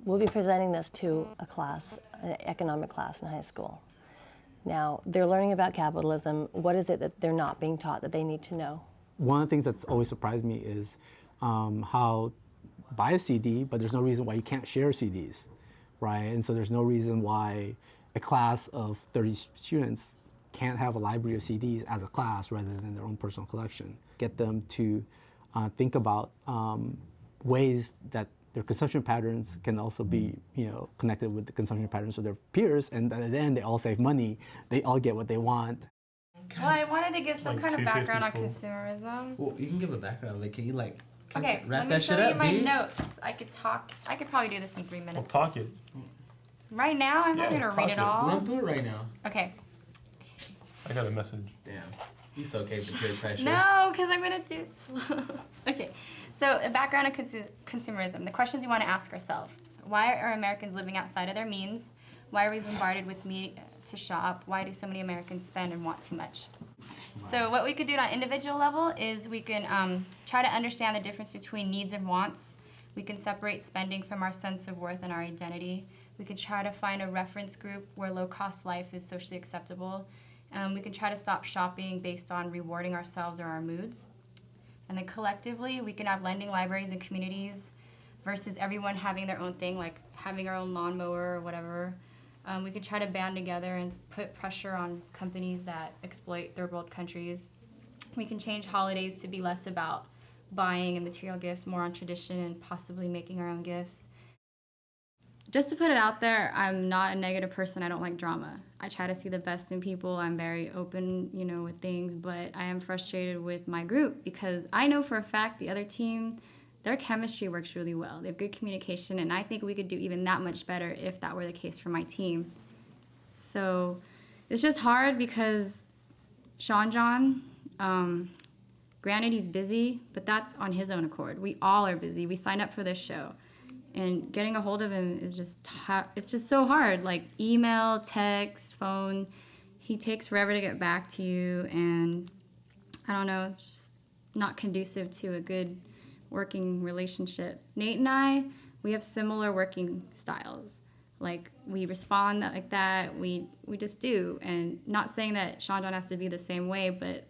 We'll be presenting this to a class, an economic class in high school. Now, they're learning about capitalism. What is it that they're not being taught that they need to know? One of the things that's always surprised me is how buy a CD, but there's no reason why you can't share CDs, right? And so there's no reason why a class of 30 students can't have a library of CDs as a class rather than their own personal collection. Get them to think about ways that their consumption patterns can also be, connected with the consumption patterns of their peers, and then they all save money. They all get what they want. Well, I wanted to give some kind of background on consumerism. Well, you can give a background. Like, can you okay, wrap let that me show shit you up, my B? notes. I could probably do this in 3 minutes. Well, talk it. Right now, I'm not gonna read it all. Run through it right now. Okay. I got a message. Damn. He's okay with peer pressure. No, because I'm gonna do it slow. Okay. So, a background on consumerism. The questions you want to ask ourselves. So why are Americans living outside of their means? Why are we bombarded with media to shop? Why do so many Americans spend and want too much? So what we could do on an individual level is we can try to understand the difference between needs and wants. We can separate spending from our sense of worth and our identity. We could try to find a reference group where low-cost life is socially acceptable. We can try to stop shopping based on rewarding ourselves or our moods. And then collectively, we can have lending libraries and communities versus everyone having their own thing, like having our own lawnmower or whatever. We could try to band together and put pressure on companies that exploit third world countries. We can change holidays to be less about buying and material gifts, more on tradition and possibly making our own gifts. Just to put it out there, I'm not a negative person. I don't like drama. I try to see the best in people. I'm very open, with things, but I am frustrated with my group because I know for a fact the other team, their chemistry works really well. They have good communication, and I think we could do even that much better if that were the case for my team. So it's just hard because Sean John, granted he's busy, but that's on his own accord. We all are busy. We signed up for this show. And getting a hold of him is it's just so hard. Like email, text, phone, he takes forever to get back to you, and I don't know, it's just not conducive to a good working relationship. Nate and I, we have similar working styles. Like we respond like that, we just do. And not saying that Sean John has to be the same way, but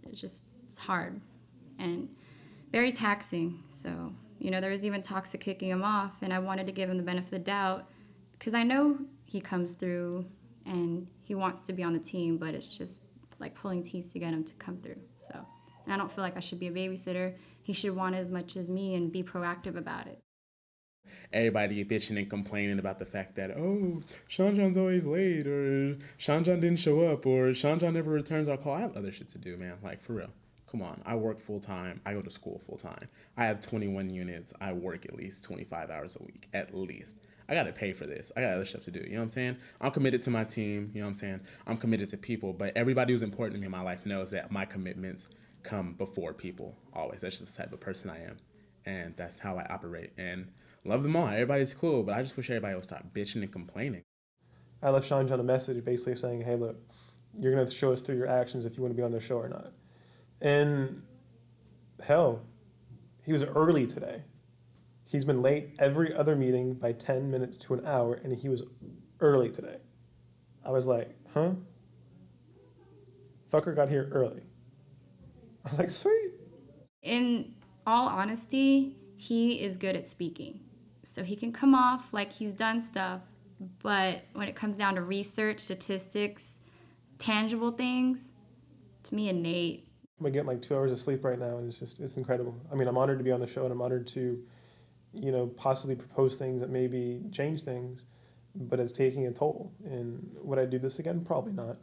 it's hard and very taxing, so. There was even talks of kicking him off, and I wanted to give him the benefit of the doubt because I know he comes through and he wants to be on the team, but it's just like pulling teeth to get him to come through. So, and I don't feel like I should be a babysitter. He should want as much as me and be proactive about it. Everybody bitching and complaining about the fact that, oh, Sean John's always late, or Sean John didn't show up, or Sean John never returns our call. I have other shit to do, man. Like, for real. Come on, I work full-time. I go to school full-time. I have 21 units. I work at least 25 hours a week, at least. I got to pay for this. I got other stuff to do, you know what I'm saying? I'm committed to my team, you know what I'm saying? I'm committed to people, but everybody who's important to me in my life knows that my commitments come before people, always. That's just the type of person I am, and that's how I operate. And love them all. Everybody's cool, but I just wish everybody would stop bitching and complaining. I left Sean John a message basically saying, hey, look, you're going to show us through your actions if you want to be on the show or not. And hell, he was early today. He's been late every other meeting by 10 minutes to an hour, and he was early today. I was like, huh? Fucker got here early. I was like, sweet. In all honesty, he is good at speaking. So he can come off like he's done stuff, but when it comes down to research, statistics, tangible things, to me and Nate, I'm getting like 2 hours of sleep right now, and it's incredible. I mean, I'm honored to be on the show, and I'm honored to, possibly propose things that maybe change things, but it's taking a toll. And would I do this again? Probably not.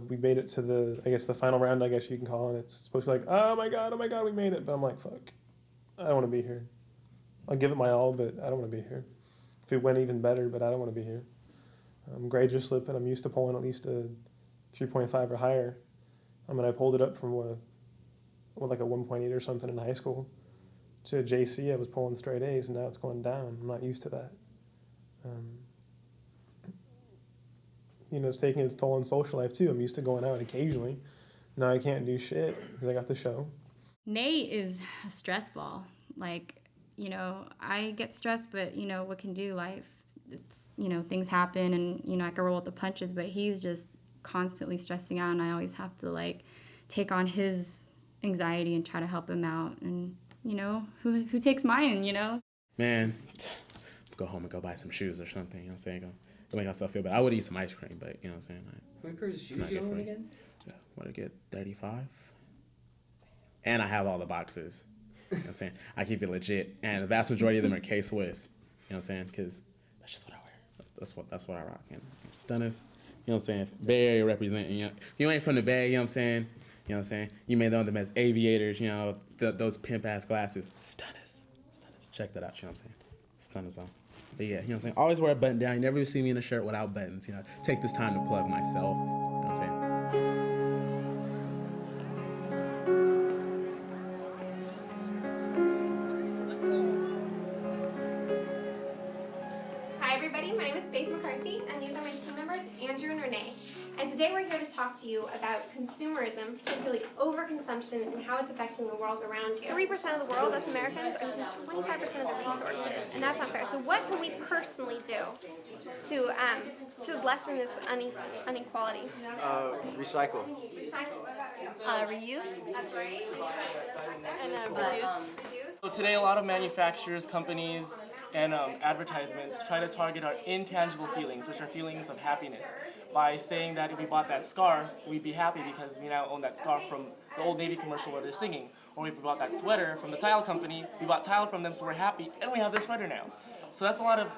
We made it to the final round, I guess you can call it. It's supposed to be like, oh my God, we made it. But I'm like, fuck, I don't want to be here. I'll give it my all, but I don't want to be here. If it went even better, but I don't want to be here. Grades are slipping. I'm used to pulling at least a 3.5 or higher. I pulled it up from like a 1.8 or something in high school to JC. I was pulling straight A's, and now it's going down. I'm not used to that. It's taking its toll on social life too. I'm used to going out occasionally. Now I can't do shit because I got the show. Nate is a stress ball. Like, you know, I get stressed, but, you know, what can do life? It's, you know, things happen and, you know, I can roll with the punches, but he's just constantly stressing out and I always have to, like, take on his anxiety and try to help him out. And, you know, who takes mine, you know? Man, go home and go buy some shoes or something, you know what I'm saying? Go make myself feel better. I would eat some ice cream, but, you know what I'm saying? How many pairs of shoes not you good for own you. again? Yeah, what, I get 35? And I have all the boxes. You know what I'm saying? I keep it legit. And the vast majority of them are K-Swiss. You know what I'm saying? Because that's just what I wear. That's what I rock. And Stunners, you know what I'm saying? Bay Area representing, you know. If you ain't from the Bay, you know what I'm saying? You know what I'm saying? You may know them as aviators, you know, those pimp-ass glasses. Stunners. Check that out, you know what I'm saying? Stunners on. But yeah, you know what I'm saying? Always wear a button down. You never see me in a shirt without buttons, you know. Take this time to plug myself. You know what I'm saying? Hi everybody, my name is Faith McCarthy, and these are my team members, Andrew and Renee. And today we're here to talk to you about consumerism, particularly overconsumption and how it's affecting the world around you. 3% of the world, us Americans, are using 25% of the resources, and that's not fair. So what can we personally do to lessen this inequality? Recycle. Recycle, what about you? Reuse. That's right. And reduce. Reduce. So today a lot of manufacturers, companies, and advertisements try to target our intangible feelings, which are feelings of happiness, by saying that if we bought that scarf, we'd be happy because we now own that scarf from the Old Navy commercial where they're singing. Or if we bought that sweater from the tile company, we bought tile from them, so we're happy, and we have this sweater now. So that's a lot of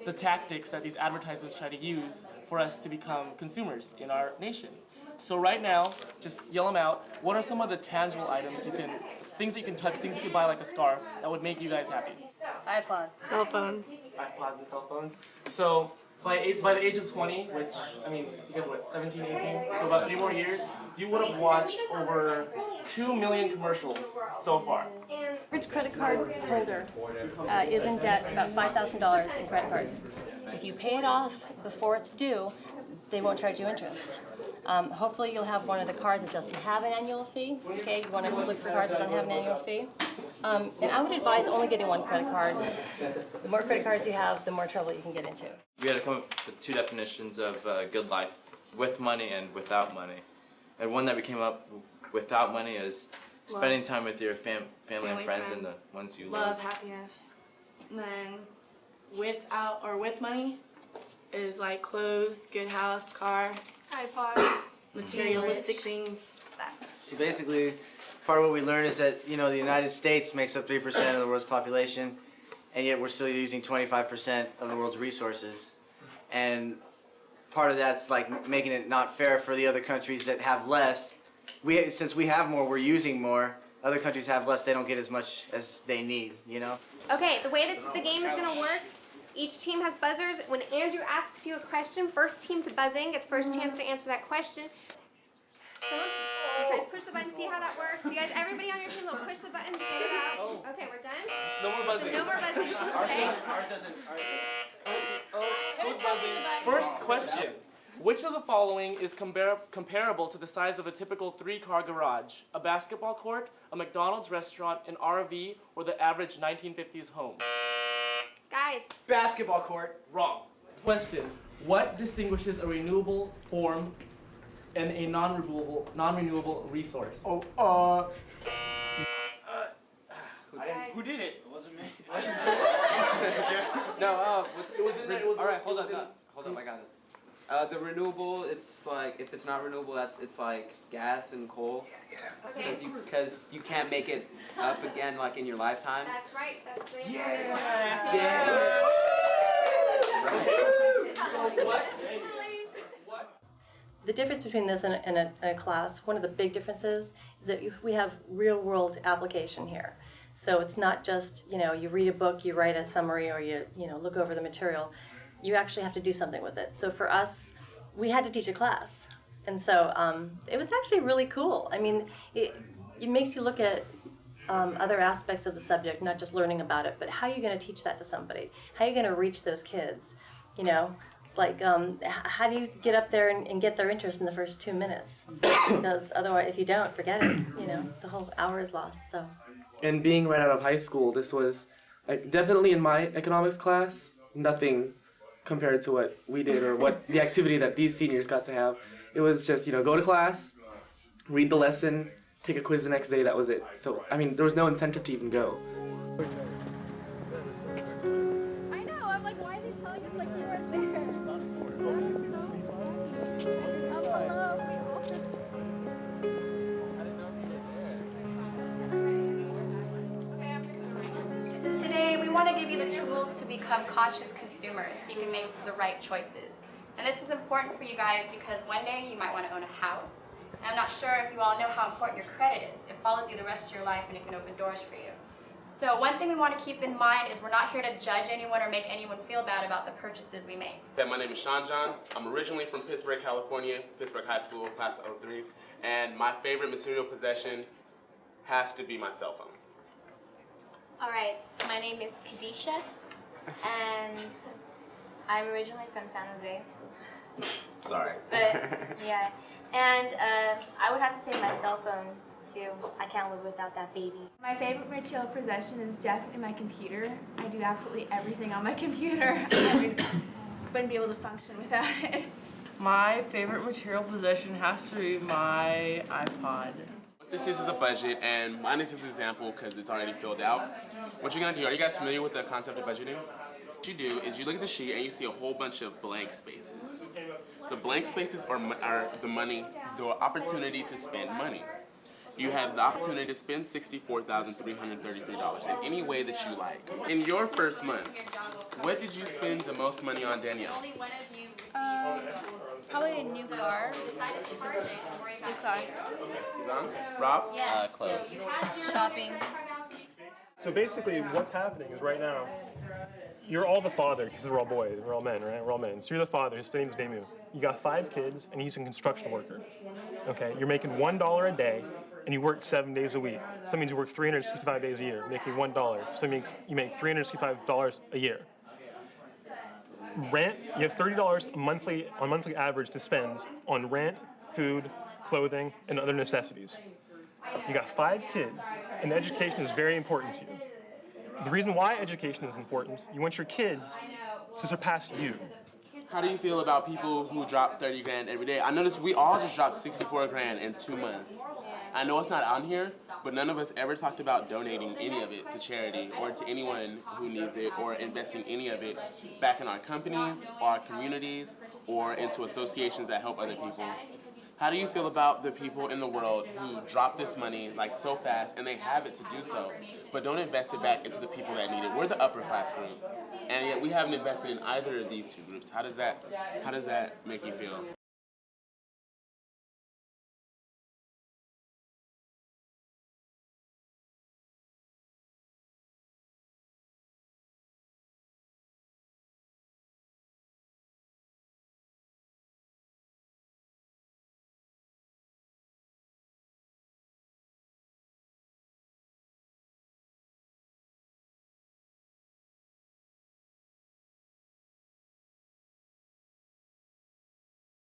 the tactics that these advertisements try to use for us to become consumers in our nation. So right now, just yell them out. What are some of the tangible items things that you can touch, things you can buy like a scarf that would make you guys happy? iPods. Cell phones. iPods and cell phones. So by the age of 20, which, I mean, you guys what, 17, 18? So about 3 more years, you would have watched over 2 million commercials so far. Average credit card holder is in debt about $5,000 in credit card. If you pay it off before it's due, they won't charge you interest. Hopefully you'll have one of the cards that doesn't have an annual fee. Okay, you want to look for cards that don't have an annual fee. And I would advise only getting one credit card. The more credit cards you have, the more trouble you can get into. We had to come up with 2 definitions of good life, with money and without money. And one that we came up without money is spending time with your family and friends and the ones you love. Love, happiness. And then with money is like clothes, good house, car, iPods, materialistic things. So basically, part of what we learned is that, you know, the United States makes up 3% of the world's population, and yet we're still using 25% of the world's resources. And part of that's like making it not fair for the other countries that have less. Since we have more, we're using more. Other countries have less, they don't get as much as they need, you know? Okay, the way that the game is going to work, each team has buzzers. When Andrew asks you a question, first team to buzz in gets first chance to answer that question. You guys push the button, see how that works. You guys, everybody on your team will push the button to get it out. Okay, we're done? No more buzzing. So no more buzzing. Okay. Ours doesn't. Who's buzzing? First question. Which of the following is comparable to the size of a typical 3-car garage? A basketball court, a McDonald's restaurant, an RV, or the average 1950s home? Guys. Basketball court. Wrong. Question. What distinguishes a renewable form and a non-renewable resource? Who did it? It wasn't me. No, It was in there. It was. all right, hold it was up, in- hold up, I got it. The renewable, it's like, if it's not renewable, it's like gas and coal. Okay. Because you can't make it up again like in your lifetime. That's right. That's right. So what? The difference between this and a class, one of the big differences is that we have real-world application here. So it's not just, you know, you read a book, you write a summary, or you look over the material. You actually have to do something with it. So for us, we had to teach a class. And so it was actually really cool. I mean, it makes you look at other aspects of the subject, not just learning about it, but how are you going to teach that to somebody? How are you going to reach those kids? You know, it's like, how do you get up there and get their interest in the first 2 minutes? Because otherwise, if you don't, forget it. You know, the whole hour is lost. So. And being right out of high school, this was like definitely in my economics class, nothing compared to what we did or what the activity that these seniors got to have. It was just, go to class, read the lesson, take a quiz the next day, that was it. So, I mean, there was no incentive to even go. I know, I'm like, why is he telling us like he weren't there? So today we want to give you the tools to become conscious consumers so you can make the right choices. And this is important for you guys because one day you might want to own a house. And I'm not sure if you all know how important your credit is. It follows you the rest of your life and it can open doors for you. So one thing we want to keep in mind is we're not here to judge anyone or make anyone feel bad about the purchases we make. My name is Sean John. I'm originally from Pittsburgh, California, Pittsburgh High School, class of 03. And my favorite material possession has to be my cell phone. All right, my name is Kadisha, and I'm originally from San Jose. Sorry. But yeah, and I would have to say my cell phone too. I can't live without that baby. My favorite material possession is definitely my computer. I do absolutely everything on my computer. I wouldn't be able to function without it. My favorite material possession has to be my iPod. What this is a budget, and mine is this example because it's already filled out. What you're gonna do, are you guys familiar with the concept of budgeting? What you do is you look at the sheet and you see a whole bunch of blank spaces. The blank spaces are the money, the opportunity to spend money. You have the opportunity to spend $64,333 in any way that you like. In your first month, what did you spend the most money on, Danielle? Probably a new car. New car. Rob? Clothes. Shopping. So basically, what's happening is right now, you're all the father, because we're all boys, we're all men, right? We're all men. So you're the father, his name's Demu. You got 5 kids, and he's a construction worker. Okay, you're making $1 a day, and you work 7 days a week. So that means you work 365 days a year, making $1. So it means you make $365 a year. Rent, you have $30 on monthly average to spend on rent, food, clothing, and other necessities. You got 5 kids, and education is very important to you. The reason why education is important, you want your kids to surpass you. How do you feel about people who drop 30 grand every day? I noticed we all just dropped 64 grand in 2 months. I know it's not on here, but none of us ever talked about donating any of it to charity or to anyone who needs it or investing any of it back in our companies, our communities, or into associations that help other people. How do you feel about the people in the world who drop this money like so fast and they have it to do so, but don't invest it back into the people that need it? We're the upper class group, and yet we haven't invested in either of these two groups. How does that make you feel?